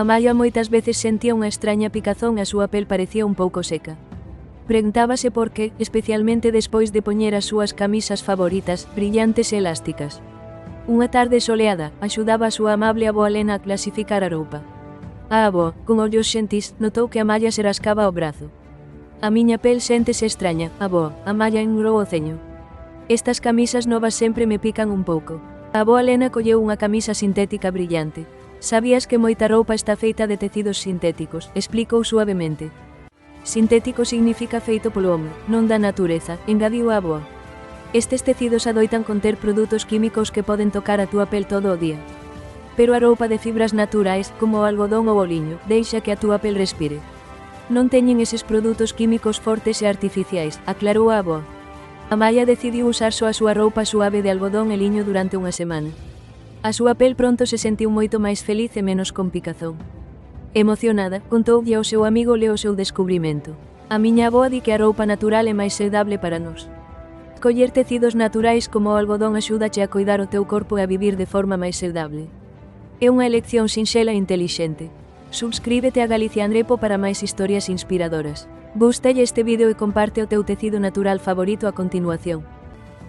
Amaia moitas veces sentía unha extraña picazón e a súa pel parecía un pouco seca. Preguntábase por que, especialmente despois de poñer as súas camisas favoritas, brillantes e elásticas. Unha tarde soleada, axudaba a súa amable avoa Lena a clasificar a roupa. A avoa, con ollos xentís, notou que Amaia se rascaba o brazo. A miña pel séntese extraña, avoa, Amaia engrou o ceño. Estas camisas novas sempre me pican un pouco. A avoa Lena colleu unha camisa sintética brillante. Sabías que moita roupa está feita de tecidos sintéticos, explicou suavemente. Sintético significa feito polo home, non da natureza, engadiu a avoa. Estes tecidos adoitan conter produtos químicos que poden tocar a túa pel todo o día. Pero a roupa de fibras naturais, como o algodón ou o liño, deixa que a túa pel respire. Non teñen eses produtos químicos fortes e artificiais, aclarou a avoa. Amaia decidiu usar só a súa roupa suave de algodón e liño durante unha semana. A súa pel pronto se sentiu moito máis feliz e menos con picazón. Emocionada, contoulle ao seu amigo Leo o seu descubrimento. A miña avoa di que a roupa natural é máis saudable para nós. Coller tecidos naturais como o algodón axúdache a coidar o teu corpo e a vivir de forma máis saudable. É unha elección sinxela e intelixente. Subscríbete a Galicia Andrepo para máis historias inspiradoras. Gústalle este vídeo e comparte o teu tecido natural favorito a continuación.